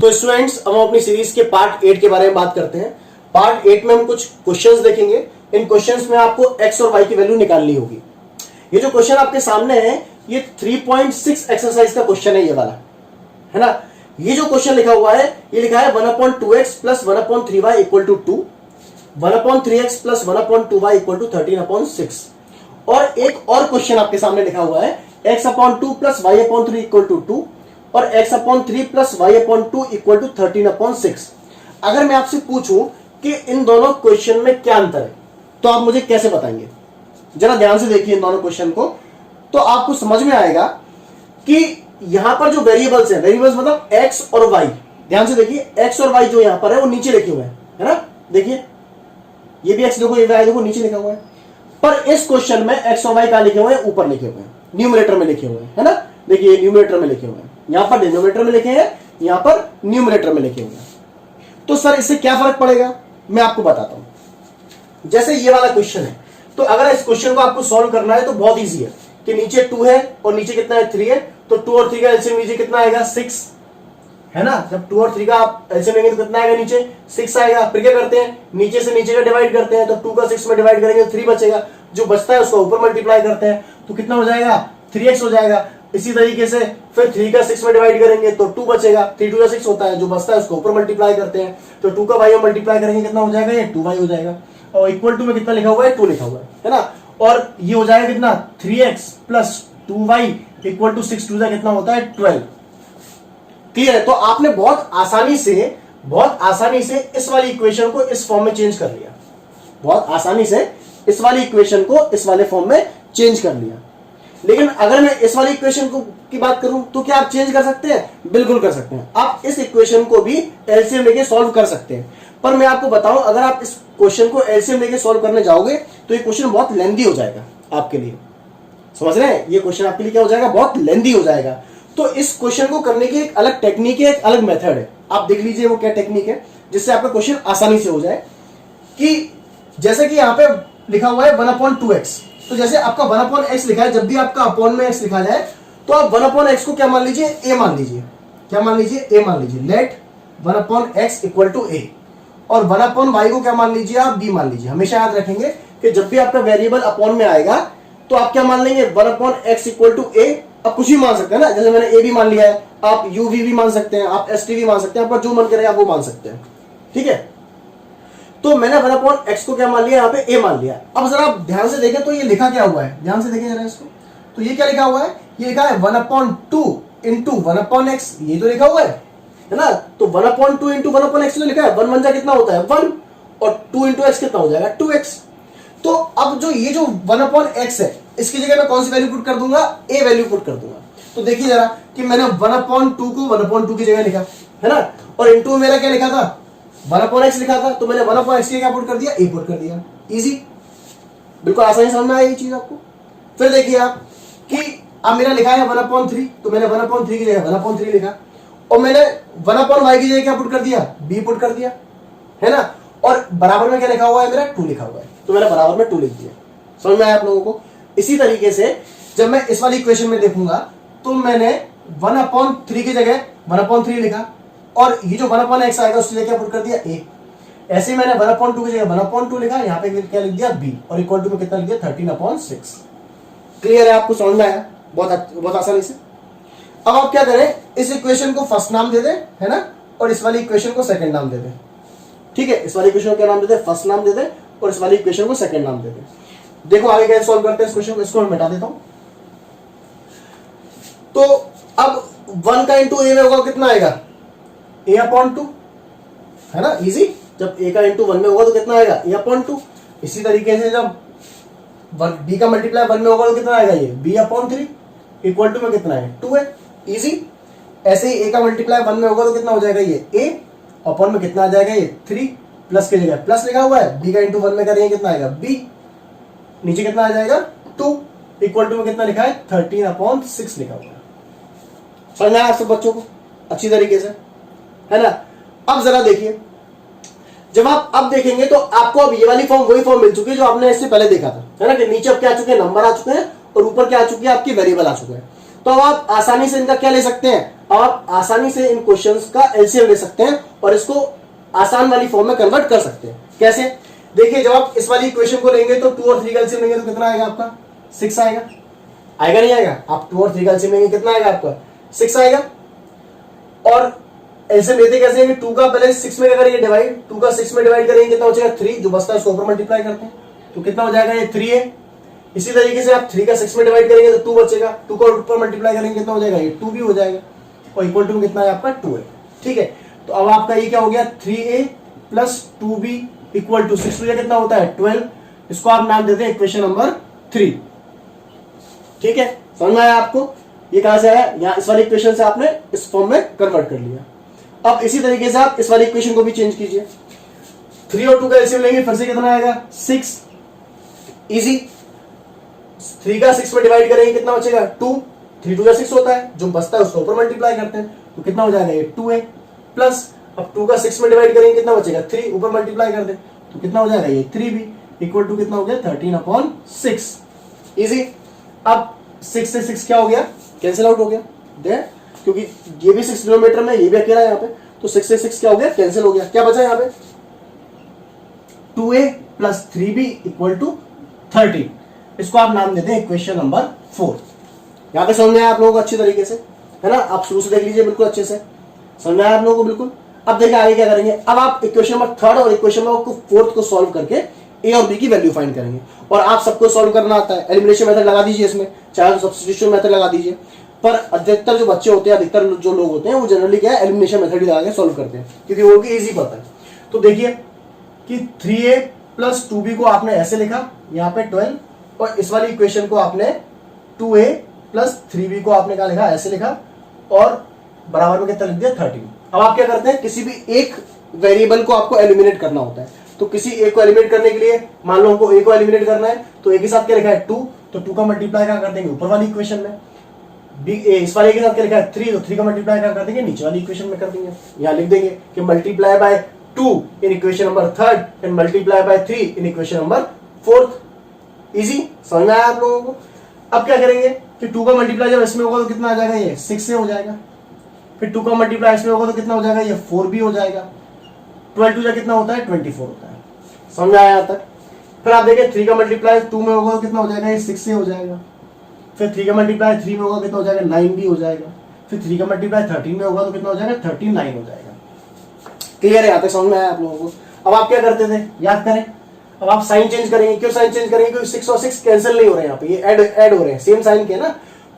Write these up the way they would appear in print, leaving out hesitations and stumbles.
तो स्टूडेंट्स, अब हम अपनी सीरीज के पार्ट 8 के बारे में बात करते हैं। पार्ट 8 में हम कुछ क्वेश्चंस देखेंगे। इन क्वेश्चंस में आपको एक्स और वाई की वैल्यू निकालनी होगी। ये जो क्वेश्चन आपके सामने है ये 3.6 एक्सरसाइज का क्वेश्चन है, ये वाला है ना। ये जो क्वेश्चन लिखा हुआ है ये लिखा है 1/2x plus 1/3y equal to 2, 1/3x plus 1/2y equal to 13/6। और एक और क्वेश्चन आपके सामने लिखा हुआ है x/2 plus y/3 equal to 2 और x/3 plus y/2 equal to 13/6। अगर मैं आपसे पूछूं कि इन दोनों क्वेश्चन में क्या अंतर है तो आप मुझे कैसे बताएंगे? जरा ध्यान से देखिए इन दोनों क्वेश्चन को, तो आपको समझ में आएगा कि यहां पर जो वेरिएबल्स हैं, वेरिएबल्स मतलब x और y, ध्यान से देखिए x और y जो यहां पर है वो नीचे लिखे हुए हैं, है ना। देखिए ये भी x देखो, ये y देखो, नीचे लिखा हुआ है। पर इस क्वेश्चन में x और y कहां लिखे हुए हैं? ऊपर लिखे हुए हैं, न्यूमरेटर में लिखे हुए हैं, है ना। देखिए न्यूमरेटर में लिखे हुए हैं, यहां पर डिनोमिनेटर में लिखे हैं, यहां पर न्यूमरेटर में लिखे हुए हैं। तो सर इससे क्या फर्क पड़ेगा, मैं आपको बताता हूं। जैसे ये वाला क्वेश्चन है, तो अगर इस क्वेश्चन को आपको सॉल्व करना है तो बहुत इजी है कि नीचे 2 है और नीचे कितना है? 3 है। तो 2 और 3 का एलसीएम लीजिए, कितना आएगा? 6, है ना। जब 2 और 3 का आप एलसीएम लेंगे तो कितना आएगा? नीचे 6 आएगा। फिर क्या करते हैं? नीचे से नीचे का डिवाइड करते हैं, तो 2 का 6 में डिवाइड करेंगे तो 3 बचेगा। जो बचता है उसको ऊपर मल्टीप्लाई करते हैं तो कितना हो जाएगा? 3x हो जाएगा। इसी तरीके से फिर 3 का 6 में डिवाइड करेंगे तो 2 बचेगा। 3 2 6 होता है, जो बचता है उसको ऊपर मल्टीप्लाई करते हैं, तो 2 का y में मल्टीप्लाई करेंगे कितना हो जाएगा? ये 2y हो जाएगा। और इक्वल टू में कितना लिखा हुआ है? 2 लिखा हुआ है ना। और ये हो जाएगा कितना? 3x plus 2y equal to 6, 2 का कितना होता है? 12। क्लियर है? तो आपने बहुत आसानी से इस वाली इक्वेशन को इस फॉर्म में चेंज कर लिया, बहुत आसानी से इस वाली इक्वेशन को इस वाले फॉर्म में चेंज कर लिया। लेकिन अगर मैं इस वाली इक्वेशन को की बात करूं तो क्या आप चेंज कर सकते हैं? बिल्कुल कर सकते हैं। आप इस इक्वेशन को भी एलसीएम लेके सॉल्व कर सकते हैं। पर मैं आपको बताऊं, अगर आप इस क्वेश्चन को एलसीएम लेके सॉल्व करने जाओगे तो ये क्वेश्चन बहुत लेंथी हो जाएगा आपके लिए। समझ रहे हैं? ये क्वेश्चन आपके लिए क्या हो जाएगा? बहुत लेंथी हो जाएगा। तो इस क्वेश्चन को करने की एक अलग टेक्निक है, एक अलग मेथड है। आप देख लीजिए वो क्या टेक्निक है जिससे आपका क्वेश्चन आसानी से हो जाए। कि जैसे कि यहाँ पे लिखा हुआ है 1/2x, तो जैसे आपका 1/x लिखा है, जब भी आपका अपॉन में x लिखा जाए तो आप 1/x को क्या मान लीजिए? a मान लीजिए। क्या मान लीजिए? a मान लीजिए। Let 1/x equal to a। और 1/y को क्या मान लीजिए? आप b मान लीजिए। हमेशा याद रखेंगे कि जब भी आपका वेरिएबल अपॉन में आएगा तो आप क्या मान लेंगे? 1/x equal to a। आप कुछ भी मान सकते हैं ना, जैसे मैंने a भी मान लिया है, आप uv भी मान सकते हैं, आप st भी मान सकते हैं, आपका जो मन करे आप वो मान सकते हैं। ठीक है, तो मैंने 1/x को क्या मान लिया? यहाँ पे a मान लिया। अब जरा आप ध्यान से देखें तो ये लिखा क्या हुआ है, ध्यान से देखें जरा इसको। तो ये क्या लिखा हुआ है? ये लिखा है 1/2 इंटू 1/x, ये तो लिखा हुआ है ना। तो 1/2 इंटू 1/x जो लिखा है, 1 1 कितना होता है? 1, और 2 इंटू x कितना हो जाएगा? 2x। तो अब जो ये जो 1/x है, इसकी जगह मैं कौन सी वैल्यू पुट कर दूंगा? a वैल्यू पुट कर दूंगा। तो देखिए जरा कि मैंने 1/2 को 1/2 की जगह लिखा, है ना। और इंटू मेरा क्या लिखा था? 1/x लिखा था, तो मैंने 1/x की क्या पुट कर दिया? a पुट कर दिया। इजी, बिल्कुल आसानी समझ में आई ये चीज आपको। फिर देखिए आप कि अब मेरा लिखा है 1/3, तो मैंने 1/3 की जगह 1/3 लिखा, और मैंने 1/y की जगह क्या पुट कर दिया? b पुट कर दिया, है ना। और बराबर में क्या लिखा हुआ है? मेरा 2 लिखा हुआ है, तो मैंने बराबर में 2 लिख दिया। समझ में आया आप लोगों को? इसी तरीके से जब मैं इस वाली इक्वेशन में देखूंगा तो मैंने 1/3 की जगह 1/3 लिखा, और ये जो 1/x आएगा उसकी जगह क्या पुट कर दिया? a। ऐसे मैंने 1/2 की जगह 1/2 लिखा, यहाँ पे क्या लिख दिया? b, और इक्वल टू में कितना लिख दिया? 13/6। क्लियर है? आपको समझ में आया? बहुत आसानी से। अब आप क्या करें, इस इक्वेशन को फर्स्ट नाम दे दें, है ना, और इस वाली इक्वेशन को सेकंड नाम दे दें। ठीक है, इस वाली इक्वेशन को क्या नाम दे दें? फर्स्ट नाम दे दें, और इस वाली इक्वेशन को सेकंड नाम दे दें। देखो आगे कैसे सॉल्व करते हैं इस क्वेश्चन को। इसको मैं मिटा देता हूं। तो अब 1 का इंटू a में होगा कितना आएगा? a/2, है ना। इजी, जब a का इंटू 1 में होगा तो कितना आएगा? a/2। इसी तरीके से जब b का मल्टीप्लाई 1 में होगा तो कितना आएगा? ये b/3 इक्वल टू में कितना है? 2 है। इजी, ऐसे ही a का मल्टीप्लाई 1 में होगा तो कितना हो जाएगा? ये a अपॉन में कितना आ जाएगा? ये 3, प्लस की जगह प्लस लिखा हुआ है, b का इंटू 1 में करेंगे कितना आएगा? b, नीचे कितना आ जाएगा? 2 इक्वल टू में कितना लिखा है? 13/6 लिखा हुआ है। समझ में आया आप सब बच्चों को अच्छी तरीके से, है ना। अब जरा देखिए, जब आप अब देखेंगे तो आपको अब ये वाली फॉर्म वही फॉर्म मिल चुकी है जो आपने इससे पहले देखा था, है ना, कि नीचे अब क्या आ चुके हैं? नंबर आ चुके हैं, और ऊपर क्या आ चुकी है आपकी वेरिएबल आ चुका है। तो अब आप आसानी से इनका क्या ले सकते हैं, आप आसानी से इन क्वेश्चंस का एलसीएम ले सकते हैं और इसको आसान वाली फॉर्म में कन्वर्ट कर सकते हैं। कैसे, देखिए जब आप इस वाली इक्वेशन को लेंगे तो 2 और 3 का एलसीएम लेंगे तो कितना आएगा आपका 6 आएगा, आएगा नहीं आएगा, आप 2 और 3 का एलसीएम लेंगे कितना आएगा आपका 6 आएगा। और एलसीएम लेते कैसे हैं, 2 का पहले 6 में क्या करेंगे डिवाइड, 2 का 6 में डिवाइड करेंगे कितना बचेगा 3, जो बचता है उसको ऊपर मल्टीप्लाई करते हैं तो कितना हो जाएगा ये 3 है। इसी तरीके से आप 3 का 6 में डिवाइड करेंगे तो 2 बचेगा, 2 को ऊपर मल्टीप्लाई करेंगे कितना हो जाएगा ये 2 भी हो जाएगा और इक्वल टू कितना है आपका 2 है। ठीक है, तो अब आपका ये क्या हो गया 3a plus 2b equal to 6 कितना होता है 12। इसको आप नाम देते हैं इक्वेशन नंबर 3। ठीक है, समझ में आया आपको, ये कहां से आया, यहां इस वाली इक्वेशन से आपने इस फॉर्म में कन्वर्ट कर लिया। अब इसी तरीके से आप इस वाली इक्वेशन को भी चेंज कीजिए, 3 और 2 का एलसीएम लेंगे फिर से कितना आएगा 6, इजी। 3 का 6 में डिवाइड करेंगे कितना बचेगा 2, 3 2 का 6 होता है, जो बचता है उसको ऊपर मल्टीप्लाई करते हैं तो कितना हो जाएगा ये 2 है प्लस, अब 2 का 6 में डिवाइड करेंगे कितना बचेगा 3, ऊपर मल्टीप्लाई कर दे तो कितना हो जाएगा ये 3 भी इक्वल टू कितना हो गया 13/6, इजी। अब 6 से 6 क्या हो गया कैंसिल आउट हो गया दे, क्योंकि ये भी 6 किलोमीटर में ये भी अकेला है यहाँ पे, तो 6 से 6 क्या हो गया कैंसिल हो गया, क्या बचा यहाँ पे 2a plus 3b equal to 13। इसको आप नाम देते हैं इक्वेशन नंबर 4। यहाँ पे समझ में आया आप लोगों को अच्छी तरीके से, है ना, आप शुरू से देख लीजिए बिल्कुल अच्छे से, समझ में आया आप लोगों को बिल्कुल। अब देखिए आगे क्या करेंगे, अब आप इक्वेशन नंबर 3 और इक्वेशन नंबर 4 को सॉल्व करके ए और बी की वैल्यू फाइंड करेंगे। और आप सबको सॉल्व करना आता है, एलिमिनेशन मेथड लगा दीजिए इसमें, चाहे तो सब्स्टिट्यूशन मेथड लगा दीजिए, पर अधिकतर जो बच्चे होते हैं, अधिकतर जो लोग होते हैं वो जनरली क्या है एलिमिनेशन मेथड ही लगा के सॉल्व करते हैं, क्योंकि वो भी इजी पता है। तो देखिए कि 3a प्लस 2b को आपने ऐसे लिखा यहाँ पे 12, और इस वाली इक्वेशन को आपने 2a प्लस 3b को आपने क्या लिखा ऐसे लिखा, और बराबर में कितना लिख दिया 13। अब आप क्या करते हैं, किसी भी एक वेरिएबल को आपको एलिमिनेट करना होता है, तो किसी एक को एलिमिनेट करने के लिए मान लो हमको a को एलिमिनेट करना है, तो a के साथ क्या लिखा है 2, तो 2 का मल्टीप्लाई क्या कर देंगे ऊपर वाली इक्वेशन में, इस वाले के साथ क्या लिखा है 3, तो 3 का मल्टीप्लाई क्या कर देंगे नीचे वाली इक्वेशन में कर देंगे। यहाँ लिख देंगे कि multiply by 2 in equation number 3 and multiply by 3 in equation number 4। Easy, समझ में आया आप लोगों को। अब क्या करेंगे कि 2 का मल्टीप्लाई जब इसमें होगा तो कितना आ जाएगा ये 6 से हो जाएगा, फिर 2 का मल्टीप्लाई इसमें होगा तो कितना हो जाएगा ये 4 भी हो जाएगा, 12 2 कितना होता है 24 होता है। समझ में आया यहाँ तक। फिर आप देखिए 3 का मल्टीप्लाई 2 में होगा तो कितना हो जाएगा ये 6 से हो जाएगा, फिर 3 का मल्टीप्लाई 3 में होगा कितना हो जाएगा 9 भी हो जाएगा, फिर 3 का मल्टीप्लाई 13 में होगा तो कितना हो जाएगा 39 हो जाएगा। क्लियर है, यहाँ तक समझ में आया आप लोगों को। अब आप क्या करते थे याद करें, अब आप साइन चेंज करेंगे, क्यों साइन चेंज करेंगे, क्योंकि 6 और 6 कैंसिल नहीं हो रहे हैं यहाँ पे, ये ऐड हो रहे हैं सेम साइन के ना,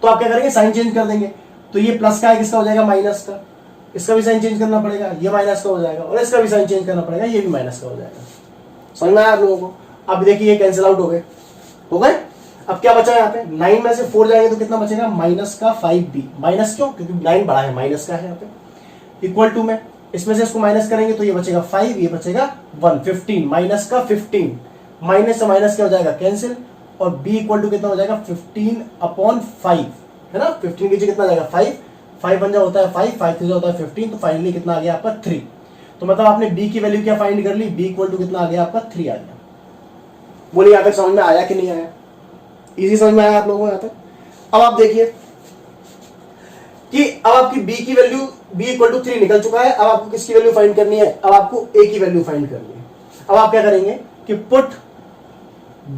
तो आप क्या करेंगे साइन चेंज कर देंगे, तो ये प्लस का है किसका हो जाएगा माइनस का, इसका भी साइन चेंज करना पड़ेगा, ये माइनस का हो जाएगा, और इसका भी साइन चेंज करना पड़ेगा, ये भी माइनस का हो जाएगा। समझ में आया आप लोगों को। अब देखिए ये कैंसिल आउट हो गए, हो गए। अब क्या बचा यहाँ पे 9 में से 4 जाएंगे तो कितना बचेगा माइनस का 5b, माइनस क्यों, क्योंकि 9 बड़ा है माइनस का है यहाँ पे, इक्वल टू में इसमें से इसको माइनस करेंगे तो ये बचेगा 5, ये बचेगा 1, 15 माइनस का 15, माइनस से माइनस क्या हो जाएगा कैंसिल, और b इक्वल टू कितना हो जाएगा 15/5, है ना, 15 के नीचे कितना जाएगा 5, 5 बन होता है 5, 5 से होता है 15, तो फाइनली कितना आ गया आपका 3। तो मतलब आपने b की वैल्यू क्या फाइंड कर ली, b इक्वल टू कितना आ गया आपका 3 आ गया। बोलिए यहाँ तक समझ में आया कि नहीं आया, इजी समझ में आया आप लोगों को यहाँ तक। अब आप देखिए कि अब आपकी b की वैल्यू b इक्वल टू 3 निकल चुका है, अब आपको किसकी वैल्यू फाइंड करनी है, अब आपको a की वैल्यू फाइंड करनी है। अब आप क्या करेंगे कि पुट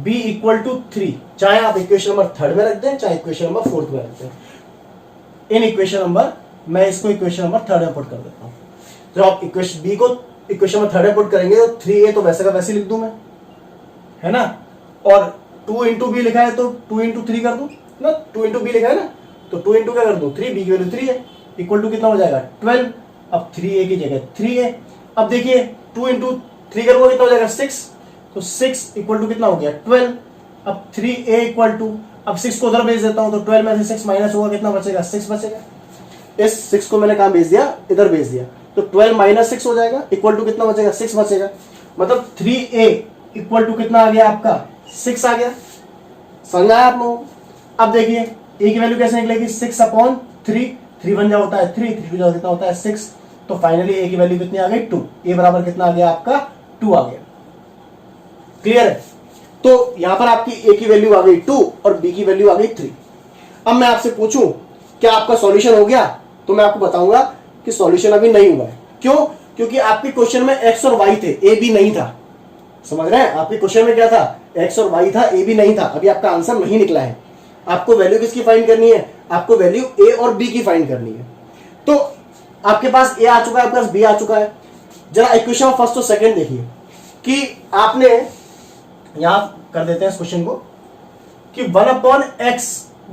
b इक्वल टू 3, चाहे आप इक्वेशन नंबर 3 में रख दें चाहे इक्वेशन नंबर 4 में रख दें, इन इक्वेशन नंबर मैं इसको इक्वेशन नंबर 3 में पुट कर देता हूं। जब आप इक्वेशन b को इक्वेशन नंबर 3 में पुट करेंगे तो 3a तो वैसे का वैसे लिख दूं मैं, है ना, और 2 इंटू बी लिखा है तो 2 इंटू 3 कर दूं ना, 2 इंटू बी लिखा है ना, तो 2 इंटू क्या कर दूं 3, बी की वैल्यू 3 है, इक्वल टू कितना हो जाएगा 12, अब 3a की जगह 3 है। अब देखिए 2 इंटू 3 करूंगा कितना हो जाएगा 6, तो 6 इक्वल टू कितना हो गया 12, अब 3a इक्वल टू, अब 6 को उधर भेज देता हूं तो 12 में से 6 माइनस होगा कितना बचेगा 6 बचेगा, इस 6 को मैंने कहां भेज दिया इधर भेज दिया, तो 12 माइनस 6 हो जाएगा, इक्वल टू कितना बचेगा 6 बचेगा, मतलब 3a इक्वल टू कितना आ गया आपका 6 आ गया। समझ आया आप लोगों को। अब देखिए a की वैल्यू कैसे निकलेगी 6/3, 3 बन जा होता है 3, 3 टू जा कितना होता है 6, तो फाइनली a की वैल्यू कितनी आ गई 2, a बराबर कितना आ गया आपका 2 आ गया। क्लियर है। तो यहां पर आपकी ए की वैल्यू आ गई 2 और बी की वैल्यू आ गई 3। अब मैं आपसे पूछूं क्या आपका सॉल्यूशन हो गया, तो मैं आपको बताऊंगा कि सॉल्यूशन अभी नहीं हुआ है। क्यों? क्योंकि आपके क्वेश्चन में एक्स और वाई थे, ए बी नहीं था। समझ रहे हैं? आपके क्वेश्चन में क्या था? एक्स और वाई था, ए बी नहीं था। अभी आपका आंसर नहीं निकला है। आपको वैल्यू किसकी फाइंड करनी है? आपको वैल्यू ए और बी की फाइंड करनी है। तो आपके पास ए आ चुका है, आपके पास बी आ चुका है। जरा इक्वेशन फर्स्ट और सेकंड देखिए कि आपने यहां कर देते हैं इस क्वेश्चन को कि 1/x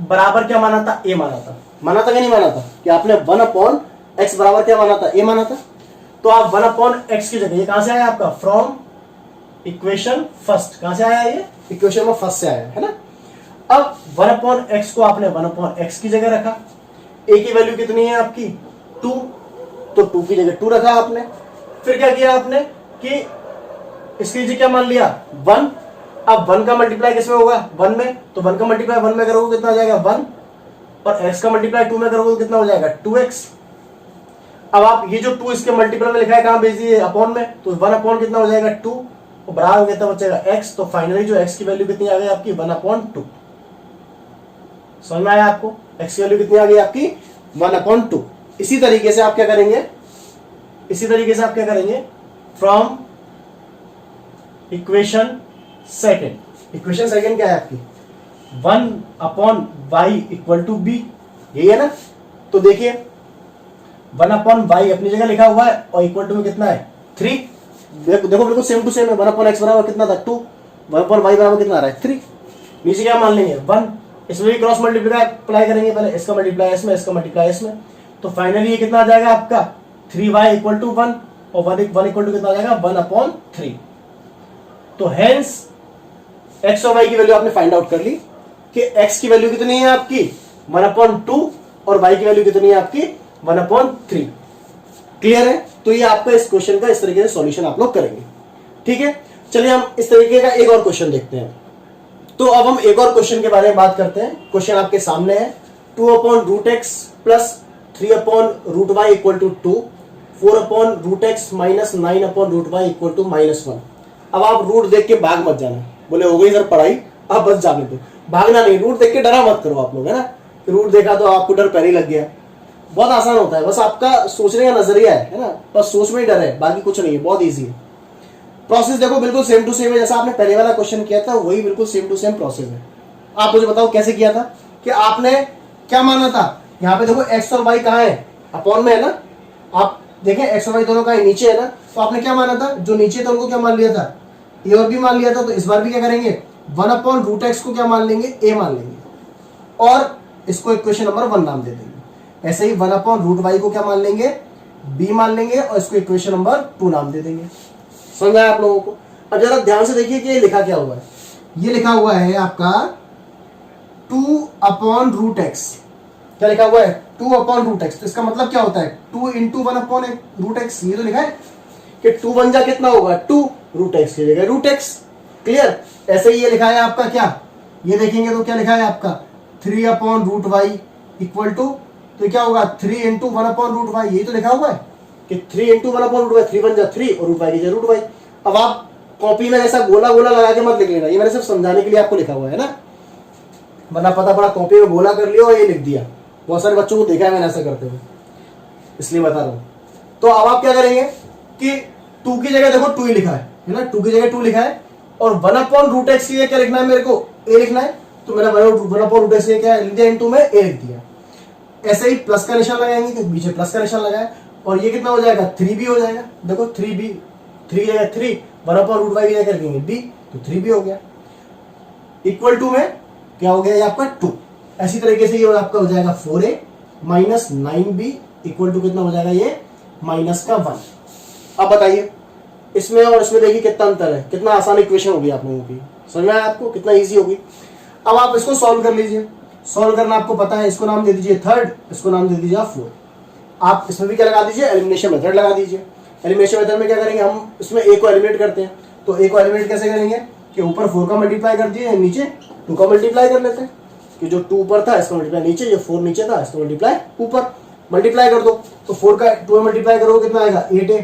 बराबर क्या माना था? ए माना था। माना था कि नहीं माना था? कि आपने 1/x बराबर क्या माना था? ए माना था। तो आप 1/x की जगह, ये कहां से आया आपका? From equation first. कहां से आया? ये इक्वेशन में फर्स्ट से आया है ना। अब 1/x को आपने 1/x की जगह रखा। ए की वैल्यू कितनी है आपकी? 2, तो 2 की जगह 2 रखा आपने। फिर क्या किया आपने कि इसकी नीचे क्या मान लिया? 1। अब 1 का मल्टीप्लाई किसमें होगा? 1 में। तो 1 का मल्टीप्लाई 1 में करोगे कितना हो जाएगा? 1। और x का मल्टीप्लाई 2 में करोगे तो कितना हो जाएगा? 2x। अब आप ये जो 2 इसके मल्टीप्लाई में लिखा है कहां भेज दिए? अपॉन में। तो 1 अपॉन कितना हो जाएगा? 2। तो बराबर कितना बचेगा? x। तो फाइनली जो x की वैल्यू कितनी आ गई आपकी? 1/2। समझ में आया आपको? x की वैल्यू कितनी आ गई आपकी? 1/2। इसी तरीके से आप क्या करेंगे? From equation second. Equation second क्या है आपकी? 1/y इक्वल टू बी, यही है ना। तो देखिए 1/y अपनी जगह लिखा हुआ है और इक्वल टू में कितना है? 3। देखो बिल्कुल सेम टू सेम है। 1/x बराबर कितना था? 2। 1/y बराबर कितना आ रहा है? 3। नीचे क्या मान लेंगे? 1। इसमें भी क्रॉस मल्टीप्लाई अप्लाई करेंगे। पहले इसका मल्टीप्लाई इसमें, इसका मल्टीप्लाई इसमें। तो फाइनली ये कितना आ जाएगा आपका? 3y इक्वल टू 1 और 1 इक्वल टू कितना आ जाएगा? 1/3। तो हेंस x और y की वैल्यू आपने फाइंड आउट कर ली कि x की वैल्यू कितनी है आपकी? 1/2 और y की वैल्यू कितनी है आपकी? 1/3। क्लियर है? तो ये आपका इस क्वेश्चन का इस तरीके से सॉल्यूशन आप लोग करेंगे। ठीक है, चलिए हम इस तरीके का एक और क्वेश्चन देखते हैं। तो अब हम एक और क्वेश्चन के बारे में बात करते हैं। क्वेश्चन आपके सामने है 2/√x plus 3/√y equal to 2, 4/√x minus 9/√y equal to -1। अब आप रूट देख के भाग मत जाना। बोले हो गई सर पढ़ाई, अब बस जाने दो। भागना नहीं, रूट देख के डरा मत करो आप लोग, है ना। रूट देखा तो आपको डर पहले लग गया। बहुत आसान होता है, बस आपका सोचने का नजरिया है ना। बस सोच में ही डर है, बाकी कुछ नहीं है, बहुत ईजी है। प्रोसेस देखो बिल्कुल सेम टू सेम है, जैसा आपने पहले वाला क्वेश्चन किया था वही बिल्कुल सेम टू सेम प्रोसेस है। आप मुझे बताओ कैसे किया था कि आपने क्या माना था? यहाँ पे देखो एक्स और वाई कहाँ है? अपॉन में है ना। आप देखें एक्स और वाई दोनों का नीचे है ना। तो आपने क्या माना था? जो नीचे था उनको क्या मान लिया था? ए और बी मान लिया था। तो इस बार भी क्या करेंगे? 1/√x को क्या मान लेंगे? ए मान लेंगे और इसको इक्वेशन नंबर 1 नाम दे देंगे। ऐसे ही 1/√y को क्या मान लेंगे? बी मान लेंगे और इसको इक्वेशन नंबर 2 नाम दे देंगे। समझ आया आप लोगों को? अब जरा ध्यान से देखिए कि ये लिखा क्या हुआ है। ये लिखा हुआ है आपका 2/√x। क्या लिखा हुआ है? 2/√x। तो इसका मतलब क्या होता है? 2 × 1/√x। ये तो लिखा है कि 2 बन जा कितना होगा? 2√x की जगह √x। क्लियर? ऐसे ही ये लिखा है आपका क्या? ये देखेंगे तो क्या लिखा है आपका? 3/√y इक्वल टू, तो क्या होगा? 3 × 1/√y। यही तो लिखा हुआ है कि 3 × 1/√y। 3 बन जा 3 और √y की जगह √y। अब आप कॉपी में ऐसा गोला गोला लगा के मत लिख लेना, ये मैंने सिर्फ समझाने के लिए आपको लिखा हुआ है ना। वरना पता पड़ा कॉपी में गोला कर लिया और ये लिख दिया। बहुत सारे बच्चों को देखा है मैंने ऐसा करते हुए, इसलिए बता रहा हूं। तो अब आप क्या करेंगे कि 2 की जगह देखो 2 ही लिखा है ना। 2 की जगह 2 लिखा है और 1/√x की जगह क्या लिखना है मेरे को? ए लिखना है। तो मैंने 1/√x की क्या लिख दिया? इनटू में ए लिख दिया। ऐसे ही प्लस का निशान लगाएंगे तो पीछे प्लस का निशान लगाया और ये कितना हो जाएगा? 3b हो जाएगा। देखो 3b, 3 की जगह 3, 1/√y की जगह रखेंगे b, तो 3b हो गया। इक्वल टू में क्या हो गया? ये आपका 2। ऐसी तरीके से ये आपका हो जाएगा 4a minus 9b equal to कितना हो जाएगा? ये -1। अब बताइए इसमें और इसमें देखिए कितना अंतर है, कितना आसान इक्वेशन होगी आप लोगों की। समझ में आया आपको? कितना इजी होगी। अब आप इसको सॉल्व कर लीजिए। सॉल्व करना आपको पता है। इसको नाम दे दीजिए 3rd, इसको नाम दे दीजिए 4th। आप इसमें भी क्या लगा दीजिए? एलिमिनेशन मेथड लगा दीजिए। एलिमिनेशन मेथड में क्या करेंगे? हम इसमें a को एलिमिनेट करते हैं। तो a को एलिमिनेट कैसे करेंगे कि ऊपर 4 का मल्टीप्लाई कर दिए, नीचे 2 का मल्टीप्लाई कर लेते हैं। कि जो 2 ऊपर था इसका मल्टीप्लाई नीचे, जो 4 नीचे था इसका मल्टीप्लाई ऊपर। मल्टीप्लाई कर दो तो 4 का 2 में मल्टीप्लाई करोगे कितना आएगा? 8a।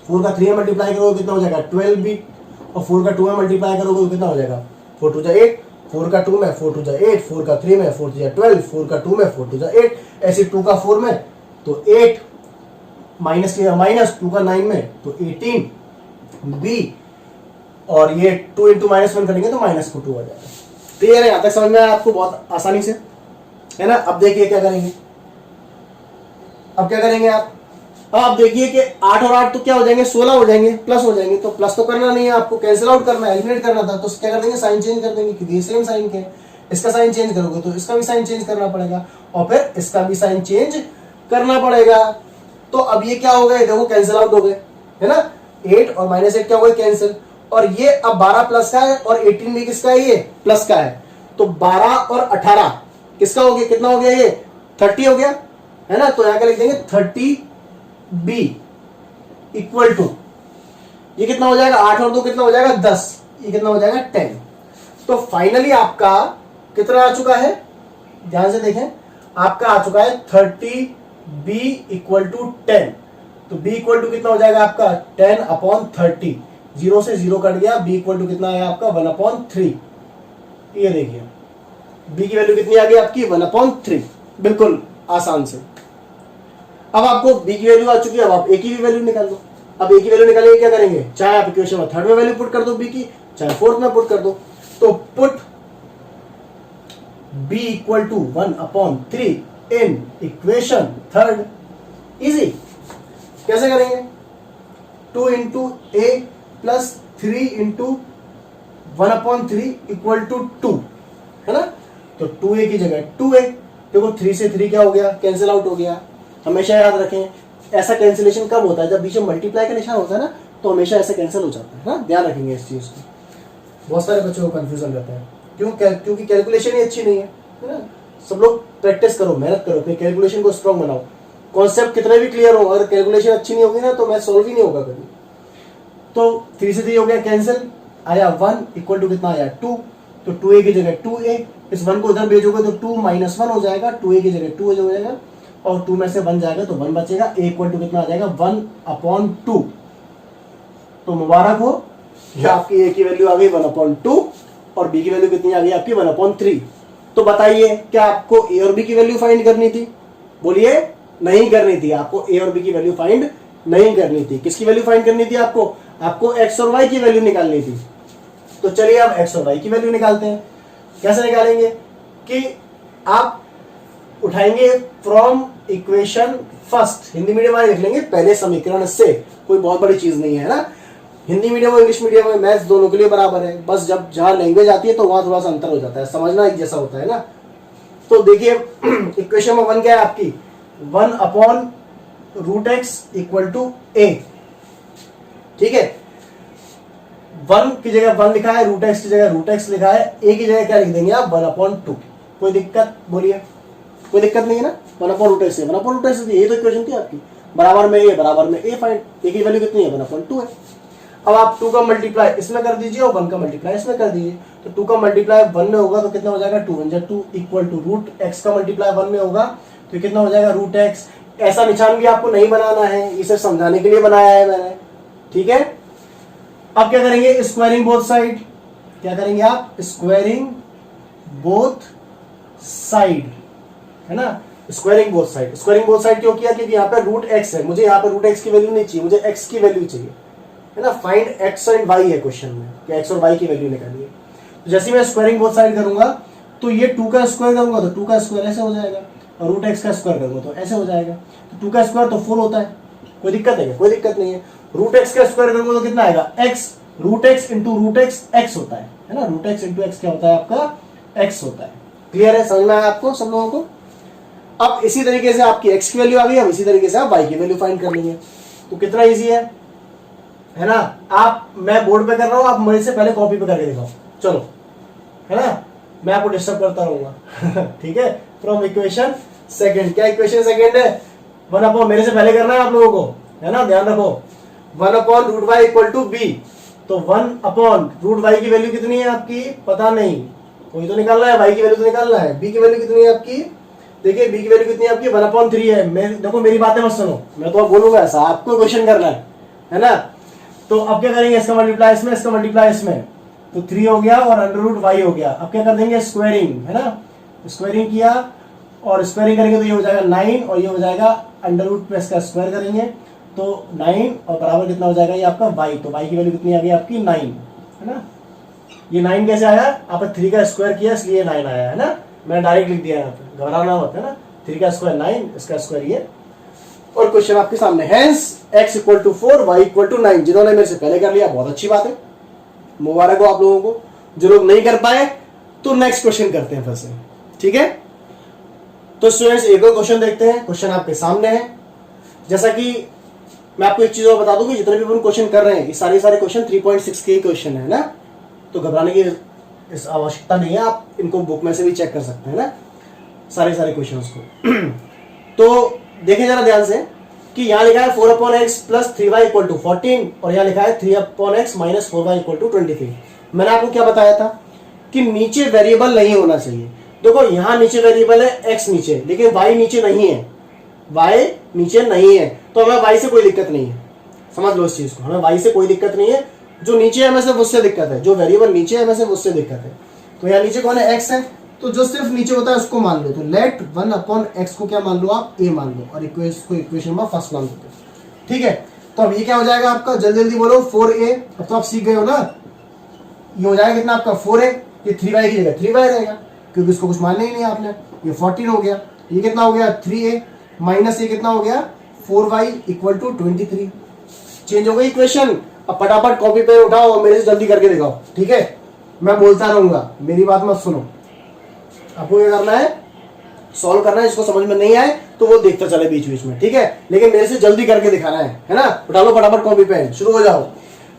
4 का 3 में मल्टीप्लाई करोगे कितना हो जाएगा? 12b। और 4 का 2 में मल्टीप्लाई करोगे तो कितना हो जाएगा, 4 2 जा 8, 4 का 2 में 4 2 जा 8, 4 का 3 में 4 3 जा 12, 4 का 2 में 4 2 जा 8, ऐसे 2 का 4 में तो 8 माइनस 2 का 9 में तो 18 बी, और ये 2 इंटू -1 करेंगे तो -2 हो जाएगा। क्लियर है, यहां तक समझ में आया आपको बहुत आसानी से, है ना। अब देखिए क्या करेंगे, अब क्या करेंगे आप देखिए कि 8 और 8 तो क्या हो जाएंगे, 16 हो जाएंगे, प्लस हो जाएंगे। तो प्लस तो करना नहीं है आपको, कैंसिल आउट करना है, एलिमिनेट करना था। तो क्या कर देंगे, साइन चेंज कर देंगे, क्योंकि सेम साइन के इसका साइन चेंज करोगे तो इसका भी साइन चेंज करना पड़ेगा, और फिर इसका भी साइन चेंज करना पड़ेगा। तो अब ये क्या हो गए, देखो कैंसिल आउट हो गए, है ना। 8 और -8 क्या हो गए, कैंसिल। और ये अब 12 प्लस का है और 18 भी किसका है, ये प्लस का है। तो 12 और 18 किसका हो गया, कितना हो गया, ये 30 हो गया, है ना। तो यहां क्या लिख देंगे 30b इक्वल टू, ये कितना हो जाएगा, 8 और 2 कितना हो जाएगा 10, ये कितना हो जाएगा 10। तो फाइनली आपका कितना आ चुका है, ध्यान से देखें, आपका आ चुका है 30b इक्वल टू 10। तो b इक्वल टू कितना हो जाएगा आपका 10/30, 0 से 0 कट गया, b इक्वल टू कितना आया आपका 1/3। ये देखिए b की वैल्यू कितनी आ गई आपकी 1/3, बिल्कुल आसान से। अब आपको b की वैल्यू आ चुकी है, अब आप a की भी वैल्यू निकाल दो। अब a की वैल्यू निकालेंगे, क्या करेंगे, चाहे आप इक्वेशन में 3rd में वैल्यू पुट कर दो b की, चाहे 4th में पुट कर दो। तो put b equal to 1/3 in equation 3rd, easy. कैसे करेंगे, 2 into A plus 3 into 1/3 equal to 2, है ना। तो 2a की जगह 2a, देखो 3 से 3 क्या हो गया, कैंसिल आउट हो गया। हमेशा याद रखें ऐसा कैंसिलेशन कब होता है, जब बीच में मल्टीप्लाई का निशान होता है ना, तो हमेशा ऐसा कैंसिल हो जाता है ना, ध्यान रखेंगे इस चीज को। बहुत सारे बच्चों को कंफ्यूजन रहता है, क्योंकि कैलकुलेशन ही अच्छी नहीं है ना। सब लोग प्रैक्टिस करो, मेहनत करो, अपने कैलकुलेशन को स्ट्रॉन्ग बनाओ। कॉन्सेप्ट कितने भी क्लियर हो, अगर कैलकुलेशन अच्छी नहीं होगी ना तो मैथ सॉल्व ही नहीं होगा कभी। तो 3 से 3 हो गया कैंसिल, आया 1 इक्वल टू कितना आया 2, तो 2a की जगह 2a, इस 1 को उधर भेजोगे तो 2 - 1 हो जाएगा, 2a की जगह 2 हो जाएगा, और 2 में से 1 जाएगा तो 1 बचेगा। a इक्वल टू कितना आ जाएगा 1/2। तो मुबारक हो, आपकी a की वैल्यू आ गई 1/2 और b की वैल्यू कितनी आ गई आपकी 1/3। तो बताइए क्या आपको a और b की वैल्यू फाइंड करनी थी, बोलिए नहीं करनी थी। आपको a और b की वैल्यू फाइंड नहीं करनी थी, किसकी वैल्यू फाइंड करनी थी आपको x और y की वैल्यू निकालनी थी। तो चलिए अब x और y की वैल्यू निकालते हैं। कैसे निकालेंगे कि आप उठाएंगे from equation first, Hindi medium वाले लिख लेंगे पहले समीकरण से, कोई बहुत बड़ी चीज नहीं है ना। हिंदी मीडियम और इंग्लिश मीडियम में मैथ्स दोनों के लिए बराबर है, बस जब जहां लैंग्वेज आती है तो वहां थोड़ा सा अंतर हो जाता है, समझना एक जैसा होता है ना। तो देखिए इक्वेशन में 1 क्या है आपकी 1/√x इक्वल टू a, ठीक है। 1 की जगह 1 लिखा है, √x की जगह √x लिखा है, a की जगह क्या लिख देंगे आप 1/2। कोई दिक्कत, बोलिए कोई दिक्कत नहीं है ना। 1/√x से 1/√x ये तो इक्वेशन थी आपकी, बराबर में a फाइंड, a की वैल्यू कितनी है 1/2 है। अब आप 2 का मल्टीप्लाई इसमें कर दीजिए और 1 का मल्टीप्लाई इसमें कर दीजिए। तो 2 का मल्टीप्लाई 1 में होगा तो कितना हो जाएगा 2 1 2 इक्वल टू √x का मल्टीप्लाई 1 में होगा तो कितना हो जाएगा √x। ऐसा निशान भी आपको नहीं बनाना है, इसे समझाने के लिए बनाया है मैंने, ठीक है। अब क्या करेंगे, स्क्वायरिंग बोथ साइड। क्या करेंगे आप, स्क्वायरिंग बोथ साइड, है ना। Squaring both side, squaring both side क्यों किया, क्योंकि यहाँ पे √x है, मुझे यहाँ पे √x की वैल्यू नहीं चाहिए, मुझे x की वैल्यू चाहिए, है ना। फाइंड x एंड y है क्वेश्चन में कि x और y की वैल्यू निकालिए। तो जैसे मैं स्क्वायरिंग बोथ साइड करूंगा तो ये 2 का स्क्वायर करूंगा तो 2 का स्क्वायर ऐसे हो जाएगा, और √x का स्क्वायर करूंगा तो ऐसे हो जाएगा। तो 2 का स्क्वायर तो 4 होता है, कोई दिक्कत है क्या, कोई दिक्कत नहीं है। √x का स्क्वायर करूंगा तो कितना आएगा x, √x into √x x होता है ना। √x इंटू x क्या होता है आपका x होता है। क्लियर है, समझ में आया आपको सब लोगों को। अब इसी तरीके से आपकी x की वैल्यू आ गई, अब इसी तरीके से आप y की वैल्यू फाइंड कर लेंगे। तो कितना इजी है ना। आप, मैं बोर्ड पे कर रहा हूं, आप मेरे से पहले कॉपी पे करके दिखाओ, चलो, है ना। मैं आपको डिस्टर्ब करता रहूंगा ठीक है। फ्रॉम इक्वेशन सेकंड, क्या इक्वेशन सेकंड है 1/, मेरे से पहले करना है आप लोगों को, है ना, ध्यान रखो। 1/√y इक्वल टू b, तो 1/√y की वैल्यू कितनी है आपकी, पता नहीं, कोई तो निकालना है, y की वैल्यू तो निकालना है। b की वैल्यू कितनी है आपकी, देखिए b की वैल्यू कितनी है आपकी 1/3 है। देखो मेरी बातें मत सुनो, मैं तो बोलूंगा ऐसा, आपको क्वेश्चन करना है ना। तो अब क्या करेंगे, इसका मल्टीप्लाई इसमें, इसका मल्टीप्लाई इसमें, तो 3 हो गया और अंडर रूट वाई हो गया। अब क्या कर देंगे, स्क्वायरिंग, है ना, स्क्वायरिंग किया और स्क्वायरिंग करेंगे तो ये हो जाएगा 9 और ये हो जाएगा अंडर रूट में इसका स्क्वायर करेंगे तो 9 और बराबर कितना हो जाएगा ये आपका y। तो y की वैल्यू कितनी आ गई आपकी 9, है ना। ये 9 कैसे आया, आप 3 का स्क्वायर किया इसलिए 9 आया, है ना। मैंने डायरेक्ट लिख दिया यहाँ पे, घबराना मत, है ना। 3 का स्क्वायर 9, इसका स्क्वायर ये। और क्वेश्चन आपके सामने, hence x equal to 4 y equal to 9। जिन्होंने मेरे से पहले कर लिया बहुत अच्छी बात है, मुबारक हो आप लोगों को। जो लोग नहीं कर पाए तो नेक्स्ट क्वेश्चन करते हैं फिर से, ठीक है। तो स्टूडेंट्स एक और क्वेश्चन देखते हैं। क्वेश्चन आपके सामने है। जैसा कि मैं आपको एक चीज और बता दूं कि जितने भी अपन क्वेश्चन कर रहे हैं ये सारे क्वेश्चन 3.6 के क्वेश्चन है ना, तो घबराने की इस आवश्यकता नहीं है, आप इनको बुक में से भी चेक कर सकते हैं ना सारे क्वेश्चंस को। तो देखें जरा ध्यान से कि यहाँ लिखा है 4/x plus 3y equal to 14 और यहाँ लिखा है 3/x minus 4y equal to 23। मैंने आपको क्या बताया था कि नीचे वेरिएबल नहीं होना चाहिए। देखो यहाँ नीचे वेरिएबल है x नीचे, लेकिन y नीचे नहीं है, y नीचे नहीं है, तो हमें y से कोई दिक्कत नहीं है। समझ लो इस चीज को, हमें y से कोई दिक्कत नहीं है। जो नीचे है हमें सिर्फ उससे दिक्कत है, जो वेरिएबल नीचे है हमें सिर्फ उससे दिक्कत है। तो यहाँ नीचे कौन है, x है, तो जो सिर्फ नीचे होता है उसको मान लो। तो लेट 1/x को क्या मान लो आप, a मान लो, और इक्वेशन में फर्स्ट मान लो, ठीक है। तो अब ये क्या हो जाएगा आपका, जल्दी जल्दी बोलो, 4a। अब तो आप सीख गए हो ना, ये हो जाएगा कितना आपका 4a, ये 3y की जगह 3y रहेगा क्योंकि इसको कुछ मानना ही नहीं आपने। ये 14 हो गया, ये कितना हो गया 3a माइनस ये कितना हो गया 4y इक्वल टू 23। चेंज हो गई इक्वेशन। अब फटाफट कॉपी पे उठाओ और मेरे से जल्दी करके दिखाओ, ठीक है। मैं बोलता रहूंगा, मेरी बात मत सुनो। आपको क्या करना है, सॉल्व करना है। जिसको समझ में नहीं आए तो वो देखता चले बीच बीच में, ठीक है, लेकिन मेरे से जल्दी करके दिखाना है ना। उठा लो फटाफट कॉपी पेन, शुरू हो जाओ।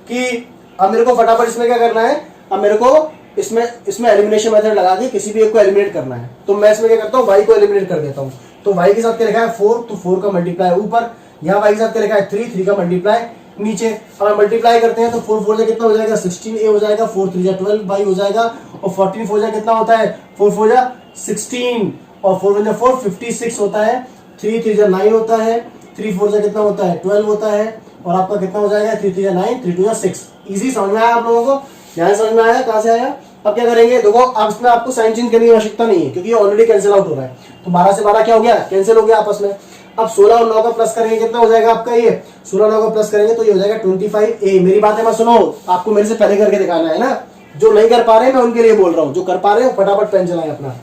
कि अब मेरे को फटाफट इसमें क्या करना है, अब मेरे को इसमें एलिमिनेशन मेथड लगा के किसी भी एक को एलिमिनेट करना है। तो मैं इसमें क्या करता हूँ, y को एलिमिनेट कर देता हूँ। तो y के साथ क्या लिखा है 4, तो 4 का मल्टीप्लाई ऊपर, यहाँ y के साथ क्या लिखा है 3 का मल्टीप्लाई नीचे। अब मल्टीप्लाई करते हैं तो 4 4 कितना हो जाएगा 16a हो जाएगा, 4 3 12 y हो जाएगा, और 14 4 कितना होता है 4 4 16 और 4 1 4 56 होता है, 3 3 9 होता है, 3 4 कितना होता है 12 होता है, और आपका कितना हो जाएगा 3 3 9 3 2 6। इजी समझ में आया आप लोगों को, ध्यान समझ में आया, कहां से आया। अब क्या करेंगे, देखो अब इसमें आपको साइन चेंज करने की आवश्यकता नहीं है क्योंकि ये ऑलरेडी कैंसिल आउट हो रहा है। तो 12 से 12 क्या हो गया, कैंसिल हो गया आपस में। अब 16 और 9 का प्लस करेंगे कितना हो जाएगा आपका, ये 16 9 का प्लस करेंगे तो ये हो जाएगा 25a। मेरी बातें मत सुनो, आपको मेरे से पहले करके दिखाना है ना। जो नहीं कर पा रहे मैं उनके लिए बोल रहा हूँ, जो कर पा रहे हो फटाफट पेन चलाएं अपना।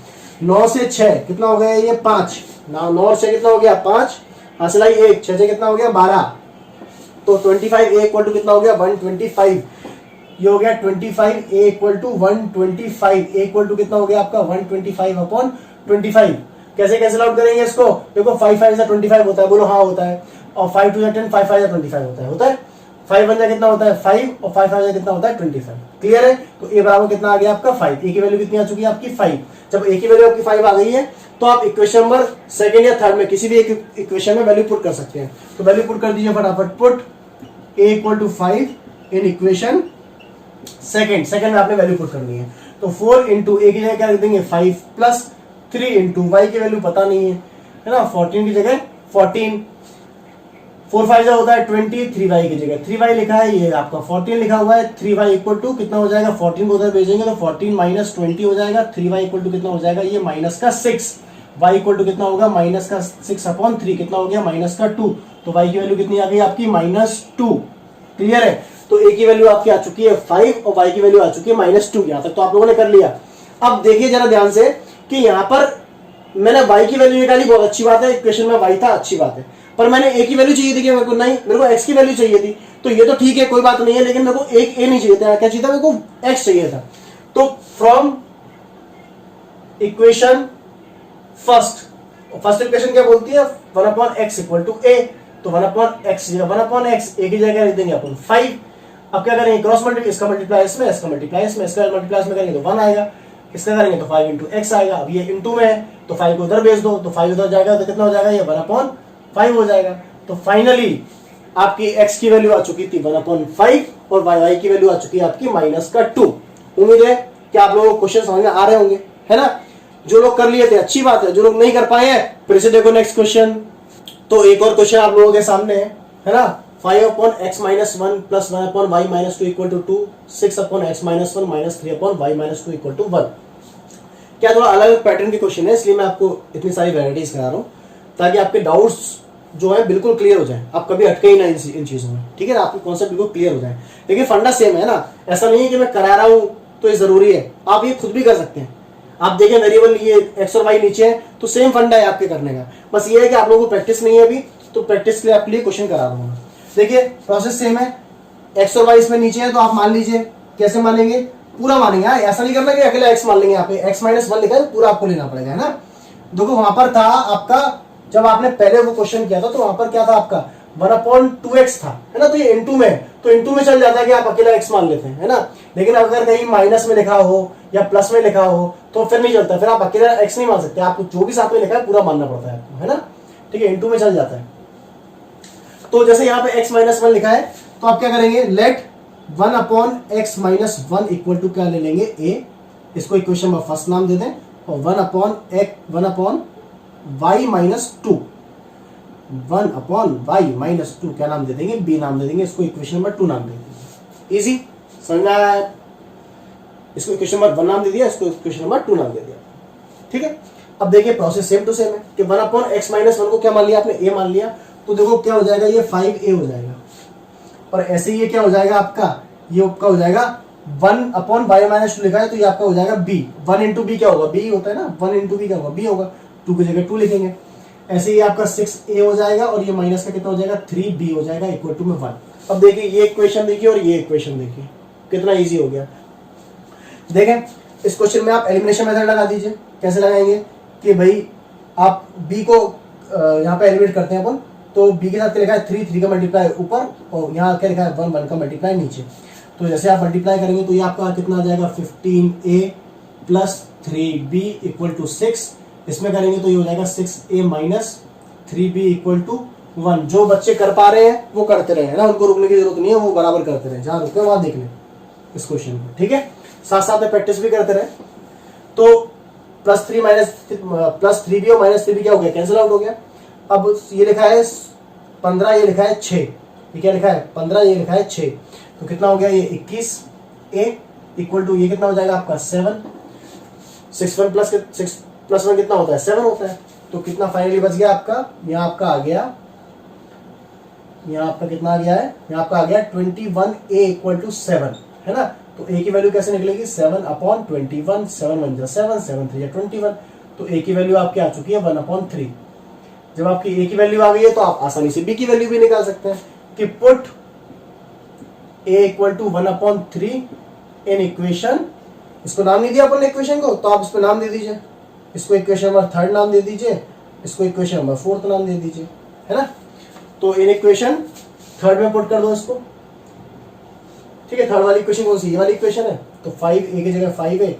9 से 6 कितना हो गया ये 5, 9 और 6 कितना हो गया 5, हंसलाई 1, 6 से कितना हो गया 12, तो 25a इक्वल टू कितना हो गया 125। ये हो गया 25, a equal to 125, a equal to कितना हो गया आपका 125/25। कैसे कैंसिल आउट करेंगे इसको, देखो 5 5 25 होता है, बोलो हाँ होता है, और 5 2 10 5 5 25 होता है 5 1 कितना होता है 5 और 5 5 कितना होता है 25। क्लियर है। तो a बराबर कितना आ गया आपका 5, a की वैल्यू कितनी आ चुकी है आपकी 5। जब a की वैल्यू आपकी 5 आ गई है तो आप इक्वेशन नंबर सेकंड या थर्ड में किसी भी एक इक्वेशन में वैल्यू पुट कर सकते हैं। तो वैल्यू पुट कर दीजिए फटाफट, put a equal to 5 in equation second में आपने वैल्यू पुट करनी है। तो 4 इंटू ए की जगह क्या लिख देंगे 5 प्लस 3 इंटू वाई की वैल्यू पता नहीं है ना, 14 की जगह 14, 4 5 होता है 20, 3y की जगह 3y लिखा है, ये आपका 14 लिखा हुआ है। 3y इक्वल टू कितना हो जाएगा, 14 को उधर भेजेंगे तो 14 माइनस 20 हो जाएगा। 3y इक्वल टू कितना हो जाएगा, ये माइनस का 6, y इक्वल टू कितना होगा माइनस का 6/3 कितना हो गया माइनस का 2। तो y की वैल्यू कितनी आ गई आपकी -2। क्लियर है। तो a की वैल्यू आपकी आ चुकी है 5 और y की वैल्यू आ चुकी है -2। यहां तक तो आप लोगों ने कर लिया। अब देखिए जरा ध्यान से कि यहां पर मैंने y की वैल्यू निकाली, बहुत अच्छी बात है, इक्वेशन में y था, अच्छी बात है, पर मैंने a की वैल्यू चाहिए थी कि मेरे को नहीं, मेरे को x की वैल्यू चाहिए थी। तो ये तो ठीक है कोई बात नहीं है, लेकिन मेरे को एक a नहीं चाहिए था, क्या चाहिए था मेरे को x चाहिए था। तो फ्रॉम इक्वेशन फर्स्ट इक्वेशन क्या बोलती है 1/x इक्वल टू a। तो 1/x 1/x a की जगह लिख देंगे अपन 5। अब क्या करेंगे, क्रॉस मल्टीप्लाई, इसका मल्टीप्लाई इसमें, इसका मल्टीप्लाई इसमें, इसका मल्टीप्लाई इसमें करेंगे तो 1 आएगा, इसका करेंगे तो 5 इंटू x आएगा। अब ये इंटू में है तो 5 को उधर भेज दो, तो 5 उधर जाएगा तो कितना हो जाएगा, ये 1/5 हो जाएगा। तो फाइनली आपकी x की वैल्यू आ चुकी थी 1/5 और y की वैल्यू आ चुकी है आपकी -2। उम्मीद है कि आप लोगों को क्वेश्चन समझ में आ रहे होंगे, है ना। जो लोग कर लिए थे अच्छी बात है, जो लोग नहीं कर पाए हैं फिर से देखो नेक्स्ट क्वेश्चन। तो एक और क्वेश्चन आप लोगों के सामने है ना, 5/x-1 + 1/y-2 = 2, 6/x-1 - 3/y-2 = 1। क्या थोड़ा अलग अलग पैटर्न के क्वेश्चन है, इसलिए मैं आपको इतनी सारी वैरायटीज करा रहा हूँ ताकि आपके डाउट्स जो है बिल्कुल क्लियर हो जाए, आप कभी अटके ही ना इन चीजों में, ठीक है ना, आपके कॉन्सेप्ट बिल्कुल क्लियर हो जाए। लेकिन फंडा सेम है ना, ऐसा नहीं है कि मैं करा रहा हूँ तो ये जरूरी है, आप ये खुद भी कर सकते हैं। आप देखें वेरिएबल ये x और y नीचे है तो सेम फंडा है आपके करने का, बस ये है कि आप लोगों को प्रैक्टिस नहीं है अभी, तो प्रैक्टिस के लिए आपके लिए क्वेश्चन करा रहा हूँ। देखिए प्रोसेस सेम है, x और y इसमें नीचे है तो आप मान लीजिए, कैसे मानेंगे, पूरा मानेंगे, ऐसा नहीं करना कि अकेला x मान लेंगे, यहाँ पे x - 1 लिखा है पूरा आपको लेना पड़ेगा, है ना। देखो वहां पर था आपका, जब आपने पहले वो क्वेश्चन किया था तो वहां पर क्या था आपका 1/2x था, है ना, तो ये इनटू में, तो इनटू में चल जाता है कि आप अकेला x मान लेते हैं, है ना। लेकिन अगर कहीं माइनस में लिखा हो या प्लस में लिखा हो तो फिर नहीं चलता, फिर आप अकेला x नहीं मान सकते, आपको जो भी साथ में लिखा है पूरा मानना पड़ता है आपको, है ना, ठीक है, इनटू में चल जाता है। तो जैसे यहाँ पे x - 1 लिखा है तो आप क्या करेंगे, लेट 1/x - 1 इक्वल टू क्या ले लेंगे a, इसको इक्वेशन में फर्स्ट नाम दे दें, और 1/y - 2, 1/y - 2 क्या नाम दे देंगे, b नाम दे देंगे, इसको इक्वेशन नंबर 2 नाम दे देंगे। इजी, समझ में आया है, इसको इक्वेशन नंबर 1 नाम दे दिया, इसको इक्वेशन नंबर 2 नाम दे दिया, ठीक है। अब देखिए प्रोसेस सेम टू सेम है कि 1/x - 1 को क्या मान लिया आपने, a मान लिया, तो देखो क्या हो जाएगा, ये 5a हो जाएगा, और ऐसे ही ये क्या हो जाएगा आपका, ये आपका हो जाएगा 1/y - 2 लिखा है तो ये आपका हो जाएगा b, 1 × b क्या होगा, b होता है ना, 1 × b क्या होगा, b होगा, 2 की जगह 2 लिखेंगे। ऐसे ही आपका 6a हो जाएगा और ये माइनस का कितना हो जाएगा, 3b हो जाएगा इक्वल टू में 1। अब देखिए ये इक्वेशन देखिए और ये इक्वेशन देखिए, कितना इजी हो गया। देखें इस क्वेश्चन में आप एलिमिनेशन मेथड लगा दीजिए, कैसे लगाएंगे कि भाई आप b को यहाँ पे एलिमिनेट करते हैं अपन, तो b के साथ क्या लिखा है 3 का मल्टीप्लाई ऊपर, और यहाँ क्या लिखा है 1 का मल्टीप्लाई नीचे। तो जैसे आप मल्टीप्लाई करेंगे तो ये आपका कितना आ जाएगा 15a + 3b = 6, इसमें करेंगे तो ये हो जाएगा 6a - 3b = 1। जो बच्चे कर पा रहे हैं वो करते रहे, है ना, उनको रुकने की जरूरत नहीं है, वो बराबर करते रहे, जहां रुके वहां देख लें इस क्वेश्चन को, ठीक है, साथ साथ में प्रैक्टिस भी करते रहे। तो +3 + 3b और -3b क्या हो गया, कैंसिल आउट हो गया। अब ये लिखा है 15, ये लिखा है 6, ये क्या लिखा है 15, ये लिखा है 6, तो कितना हो गया ये 21a = ये कितना हो जाएगा आपका 7, 6 + 1 कितना होता है 7 होता है, तो कितना फाइनली बच गया आपका, यहाँ आपका आ गया, यहाँ आपका कितना आ गया है, यहाँ आपका आ गया 21a = 7, है ना। तो a की वैल्यू कैसे निकलेगी, 7/21, 7 × 1 = 7, 7 × 3 = 21, तो a की वैल्यू आपकी आ चुकी है 1/3। जब आपकी a की वैल्यू आ गई है तो आप आसानी से b की वैल्यू भी निकाल सकते हैं कि पुट a = 1/3 इन इक्वेशन, इसको नाम नहीं दिया अपन ने इक्वेशन को, तो आप इस पर नाम दे दीजिए, इसको इक्वेशन नंबर 3 नाम दे दीजिए, इसको इक्वेशन नंबर 4 नाम दे दीजिए, है ना। तो इन इक्वेशन 3 में पुट कर दो इसको, ठीक है। 3rd वाली इक्वेशन कौन सी, ये वाली इक्वेशन है, तो 5a की जगह 5a,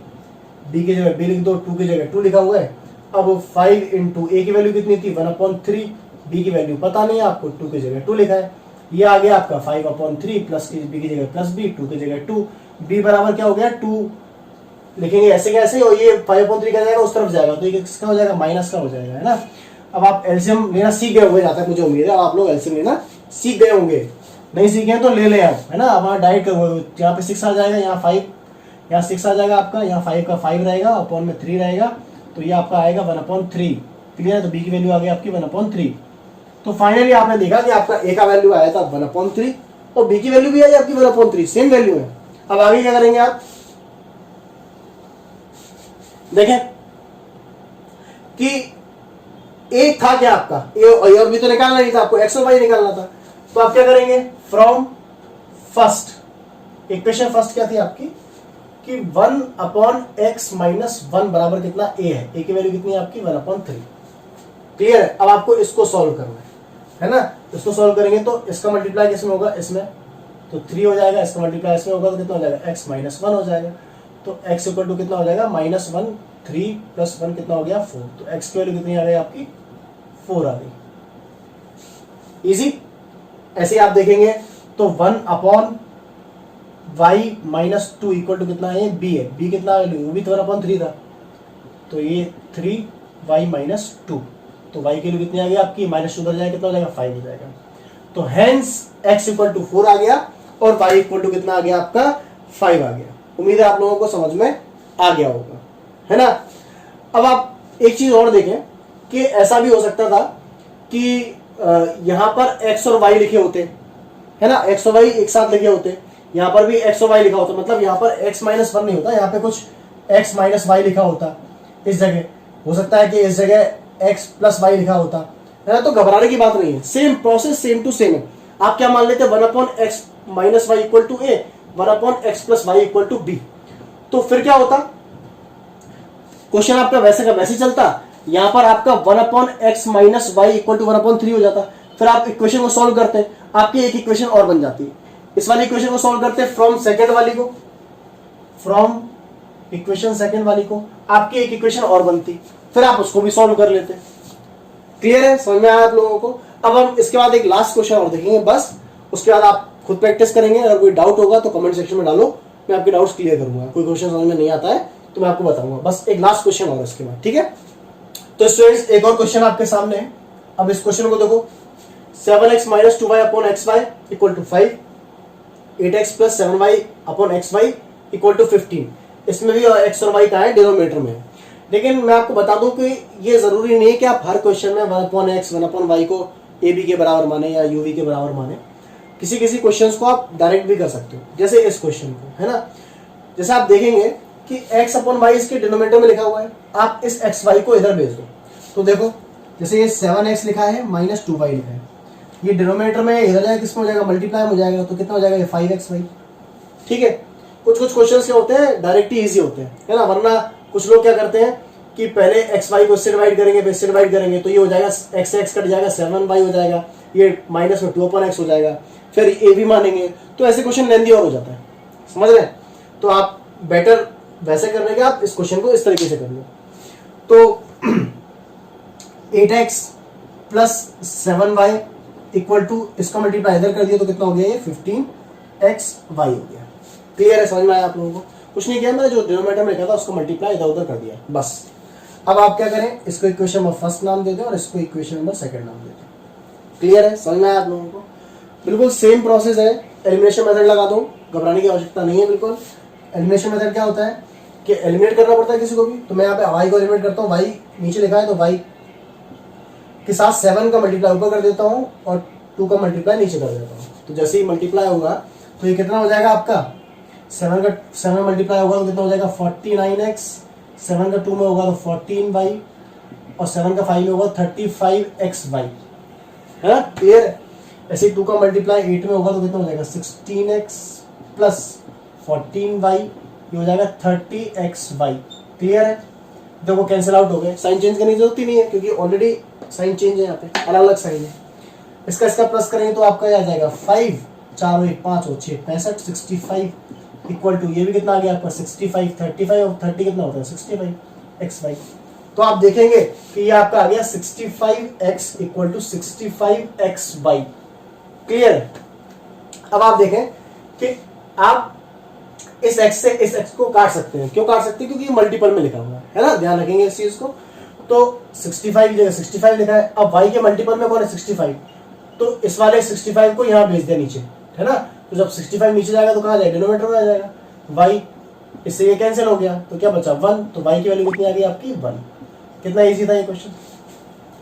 b की जगह b लिख दो, 2 की जगह 2 लिखा हुआ है। अब 5 × a की वैल्यू कितनी थी 1/3, b की वैल्यू पता नहीं है आपको, 2 की जगह 2 लिखा है, ये आ गया आपका 5/3 प्लस b की जगह +b, 2 की जगह 2, b बराबर क्या हो गया 2 लिखेंगे ऐसे कैसे, और ये 5/3 क्या जाएगा उस तरफ जाएगा, तो ये किसका हो जाएगा, माइनस का हो जाएगा, है ना। अब आप एलसीएम लेना सीख गए होंगे, जाता है मुझे उम्मीद है आप लोग एलसीएम लेना सीख गए होंगे, नहीं सीखे हैं तो ले लें आप, है ना। अब डायरेक्ट यहाँ पे 6 आ जाएगा, यहाँ 5, यहाँ 6 आ जाएगा आपका, यहाँ 5 का 5 रहेगा, अपॉन में 3 रहेगा, तो ये आपका आएगा 1/3, क्लियर है। तो b की वैल्यू आ गई आपकी 1/3। तो फाइनली आपने देखा कि आपका a का वैल्यू आया था 1/3 और b की वैल्यू भी आई आपकी 1/3, सेम वैल्यू है। अब आगे क्या करेंगे आप, देखें कि एक था क्या आपका ए और बी तो निकालना नहीं था आपको, एक्स और वाई निकालना था, तो आप क्या करेंगे, फ्रॉम फर्स्ट इक्वेशन फर्स्ट क्या थी आपकी कि 1/x - 1 बराबर कितना a है, a की वैल्यू कितनी है आपकी 1/3, क्लियर है। अब आपको इसको सॉल्व करना है ना, इसको सॉल्व करेंगे तो इसका मल्टीप्लाई किसमें होगा, इसमें, तो 3 हो जाएगा, इसका मल्टीप्लाई इसमें होगा तो कितना हो जाएगा x - 1 हो जाएगा, तो x = कितना हो जाएगा -1, 3 + 1 कितना हो गया 4, तो x की वैल्यू कितनी आ गई आपकी 4 आ गई, इजी। ऐसे ही आप देखेंगे तो 1/y - 2 = कितना है, b है, b कितना वैल्यू, वो भी 1/3 था, तो ये 3y - 2, तो y की वैल्यू कितनी आ गई आपकी, -2 उधर जाएगा कितना हो जाएगा 5 हो जाएगा। तो हेंस x इक्वल टू 4 आ गया और y इक्वल टू कितना आ गया आपका 5 आ गया। उम्मीद है आप लोगों को समझ में आ गया होगा, है ना। अब आप एक चीज और देखें कि ऐसा भी हो सकता था कि यहां पर x और y लिखे होते, है ना, x और y एक साथ लिखे होते, यहां पर भी x और y लिखा होता, मतलब यहां पर x माइनस 1 नहीं होता, यहां पे कुछ x माइनस वाई लिखा होता इस जगह, हो सकता है कि इस जगह x प्लस वाई लिखा होता, है ना। तो घबराने की बात नहीं है, same process same to same है। आप क्या मान लेते हैं 1/x minus Y equal to A, 1/x plus Y equal to B. तो फिर क्या होता, क्वेश्चन आपका वैसे का वैसे चलता, यहां पर आपका 1/x minus Y equal to 1/3 हो जाता। फिर आप इक्वेशन को सॉल्व करते हैं, आपकी एक इक्वेशन और बन जाती है। इस वाली इक्वेशन को सॉल्व करते हैं फ्रॉम सेकंड वाली को, फ्रॉम इक्वेशन सेकंड वाली को आपकी एक इक्वेशन और बनती, फिर आप उसको भी सॉल्व कर लेते। क्लियर है, समझ में आया आप लोगों को। अब हम इसके बाद एक लास्ट क्वेश्चन और देखेंगे बस, उसके बाद आप खुद प्रैक्टिस करेंगे। अगर कोई डाउट होगा तो कमेंट सेक्शन में डालो, मैं आपके डाउट्स क्लियर करूंगा। कोई क्वेश्चन समझ में नहीं आता है तो मैं आपको बताऊंगा। बस एक लास्ट क्वेश्चन और इसके बाद, ठीक है। तो स्टूडेंट्स एक और क्वेश्चन आपके सामने है। अब इस क्वेश्चन को देखो, 7x minus 2y upon X Y equal to 5, 8x plus 7y upon X Y equal to 15। इसमें भी x और y का है, डिनोमिनेटर में। लेकिन मैं आपको बता दूं कि ये जरूरी नहीं है कि आप हर क्वेश्चन में 1/x 1/y को ए बी के बराबर माने या यू वी के बराबर माने। किसी किसी क्वेश्चंस को आप डायरेक्ट भी कर सकते हो, जैसे इस क्वेश्चन को, है ना। जैसे आप देखेंगे कि x अपॉन वाई इसके डिनोमिनेटर में लिखा हुआ है, आप इस एक्स वाई को इधर भेज दो। तो देखो जैसे ये 7x लिखा है माइनस 2y लिखा है, ये डिनोमिनेटर में इधर जाएगा, किसमें हो जाएगा, मल्टीप्लाई हो जाएगा, तो कितना हो जाएगा, ये 5x वाई। ठीक है, कुछ कुछ क्वेश्चन क्या होते हैं डायरेक्ट ही ईजी होते हैं, है ना। वरना कुछ लोग क्या करते हैं कि पहले एक्स वाई को इससे डिवाइड करेंगे, फिर इससे डिवाइड करेंगे, तो ये हो जाएगा एक्स एक्स कट जाएगा, 7y हो जाएगा, ये माइनस में 2/x हो जाएगा, फिर ए भी मानेंगे, तो ऐसे क्वेश्चन लेंदी और हो जाता है, समझ रहे हैं। तो आप बेटर वैसे करने के आप इस क्वेश्चन को इस तरीके से कर लो। तो 8x plus 7y equal to, इसका मल्टीप्लाई इधर कर दिया तो कितना हो गया, ये 15xy हो गया। क्लियर है, समझ में आया आप लोगों को। कुछ नहीं किया, मैंने जो डिनोमिनेटर में लिखा था उसको मल्टीप्लाई इधर उधर कर दिया बस। अब आप क्या करें, इसको इक्वेशन नंबर फर्स्ट नाम दे दें और इसको इक्वेशन नंबर सेकंड नाम दे दें। क्लियर है, समझ में आया आप लोगों को। बिल्कुल सेम प्रोसेस है, एलिमिनेशन मेथड लगा दो, घबराने की आवश्यकता नहीं है बिल्कुल। एलिमिनेशन मेथड क्या होता है कि एलिमिनेट करना पड़ता है किसी को भी, तो मैं यहाँ पे y को एलिमिनेट करता हूँ, y नीचे लिखा है तो y के साथ 7 का मल्टीप्लाई ऊपर कर देता हूँ और 2 का मल्टीप्लाई नीचे कर देता हूँ। तो जैसे ही मल्टीप्लाई होगा तो ये कितना हो जाएगा आपका, 7 मल्टीप्लाई होगा तो कितना हो जाएगा 49x, 7 का 2 में होगा तो 14y और 7 का 5 में होगा 35xy, है ना। क्लियर है। ऐसे 2 का मल्टीप्लाई 8 में होगा तो कितना हो जाएगा 16x प्लस 14y, ये हो जाएगा 30xy। क्लियर है। देखो कैंसिल आउट हो गए, साइन चेंज करने की जरूरत ही नहीं है क्योंकि ऑलरेडी साइन चेंज है, यहाँ पे अलग अलग साइन है। इसका प्लस करेंगे तो आपका आ जाएगा 5, 4 1 5 और 6 65, 65 इक्वल टू, ये भी कितना आ गया आपका 65, 35 और 30 कितना होता है 65xy। तो आप देखेंगे कि ये आपका आ गया 65x equal to 65xy। Clear है। अब आप देखें कि आप इस x से इस x को काट सकते हैं। क्यों काट सकते हैं, क्योंकि मल्टीपल में लिखा हुआ है ना, ध्यान रखेंगे इस चीज को। तो 65 की जगह 65 लिखा है, अब y के मल्टीपल में कौन है 65, तो इस वाले 65 को यहाँ भेज दिया नीचे, है ना। तो जब 65 नीचे जाएगा तो कहाँ जाएगा, डिनोमिनेटर में आ जाएगा, y इससे ये कैंसिल हो गया तो क्या बचा 1, तो y की वैल्यू कितनी आ गई आपकी 1। कितना इजी था ये क्वेश्चन,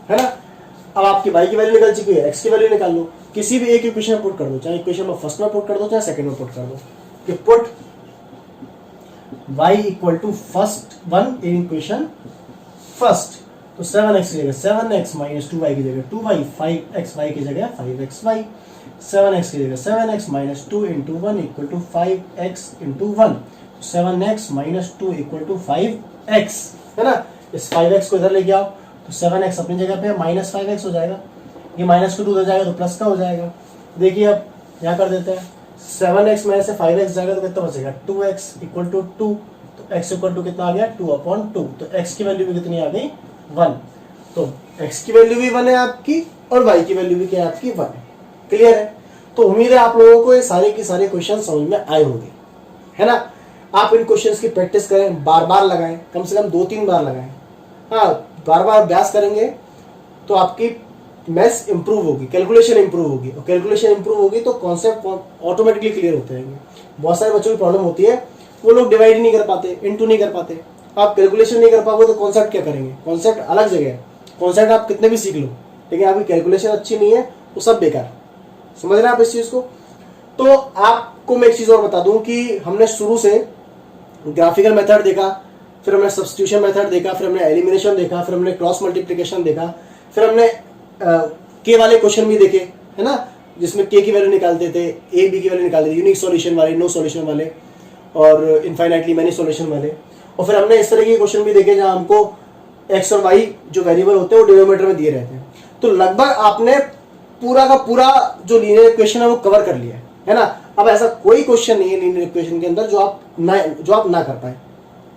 है ना। अब आपकी y की वैल्यू निकल चुकी है, x की वैल्यू निकाल लो, किसी भी एक इक्वेशन में पुट कर दो, चाहे इक्वेशन में फर्स्ट में पुट कर दो चाहे सेकंड में पुट कर दो। कि put y equal to first one in equation first, तो 7x की जगह 7x माइनस 2y की जगह 2y, 5xy की जगह 5xy, 7x की जगह 7x minus 2 into 1 equal to 5x into 1, 7x minus 2 equal to 5x, है ना। इस 5x को इधर लेके आओ तो 7x अपनी जगह पे माइनस 5x हो जाएगा, ये माइनस को 2 उधर जाएगा तो प्लस का हो जाएगा। देखिए अब यहाँ कर देते हैं, 7x में से 5x जाएगा तो कितना बचेगा 2x इक्वल टू 2, तो x इक्वल टू कितना आ गया 2/2, तो x की वैल्यू भी कितनी आ गई 1, तो x की वैल्यू भी 1 है आपकी और y की वैल्यू भी क्या है आपकी 1 है। क्लियर है। तो उम्मीद है आप लोगों को ये सारे के सारे क्वेश्चन समझ में आए होंगे, है ना। आप इन क्वेश्चंस की प्रैक्टिस करें, बार बार लगाएं, कम से कम 2-3 बार लगाएं। हाँ, बार बार अभ्यास करेंगे तो आपकी मैथ्स इंप्रूव होगी, कैलकुलेशन इंप्रूव होगी, और कैलकुलेशन इंप्रूव होगी तो कॉन्सेप्ट ऑटोमेटिकली क्लियर होते रहेंगे। बहुत सारे बच्चों की प्रॉब्लम होती है, वो लोग डिवाइड नहीं कर पाते, इनटू नहीं कर पाते। आप कैलकुलेशन नहीं कर पाओगे तो कॉन्सेप्ट क्या करेंगे? कॉन्सेप्ट अलग जगह है, कॉन्सेप्ट आप कितने भी सीख लो, लेकिन आपकी कैलकुलेशन अच्छी नहीं है तो सब बेकार। समझ रहे हैं आप इस चीज को? तो आपको मैं एक चीज और बता दूं कि हमने शुरू से ग्राफिकल मेथड देखा, फिर हमने सब्स्टिट्यूशन मेथड देखा, फिर हमने एलिमिनेशन देखा, फिर हमने क्रॉस मल्टीप्लिकेशन देखा, फिर हमने के वाले क्वेश्चन भी देखे, है ना, जिसमें के की वैल्यू निकालते थे, ए बी की वैल्यू निकालते थे, यूनिक सॉल्यूशन वाले, नो सॉल्यूशन वाले, और इनफाइनाइटली मैनी सॉल्यूशन वाले। और फिर हमने इस तरह के क्वेश्चन भी देखे जहां हमको एक्स और वाई जो वेरिएबल होते हैं वो डिनोमिनेटर में दिए रहते हैं। तो लगभग आपने पूरा का पूरा जो लीनियर इक्वेशन है वो कवर कर लिया है ना। अब ऐसा कोई क्वेश्चन नहीं है लीनियर इक्वेशन के अंदर जो आप ना कर पाए।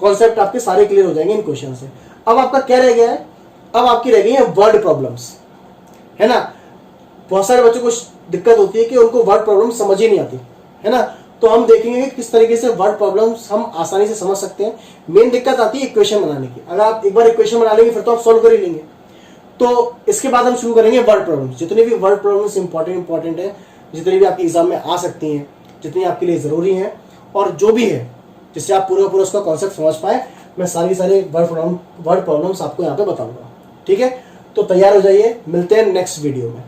कॉन्सेप्ट आपके सारे क्लियर हो जाएंगे इन क्वेश्चन से। अब आपका क्या रह गया है? अब आपकी रह गई है वर्ड प्रॉब्लम्स, है ना। बहुत सारे बच्चों को दिक्कत होती है कि उनको वर्ड प्रॉब्लम समझ ही नहीं आती, है ना। तो हम देखेंगे कि किस तरीके से वर्ड प्रॉब्लम्स हम आसानी से समझ सकते हैं। मेन दिक्कत आती है इक्वेशन बनाने की। अगर आप एक बार इक्वेशन बना लेंगे फिर तो आप सॉल्व कर ही लेंगे। तो इसके बाद हम शुरू करेंगे वर्ड प्रॉब्लम्स। जितनी भी वर्ड प्रॉब्लम्स इंपॉर्टेंट है, जितनी भी आपके एग्जाम में आ सकती हैं, जितनी आपके लिए जरूरी हैं, और जो भी है जिससे आप पूरा उसका कॉन्सेप्ट समझ पाए, मैं सारी वर्ड प्रॉब्लम्स आपको यहाँ पे बताऊंगा। ठीक है, तो तैयार हो जाइए, मिलते हैं नेक्स्ट वीडियो में।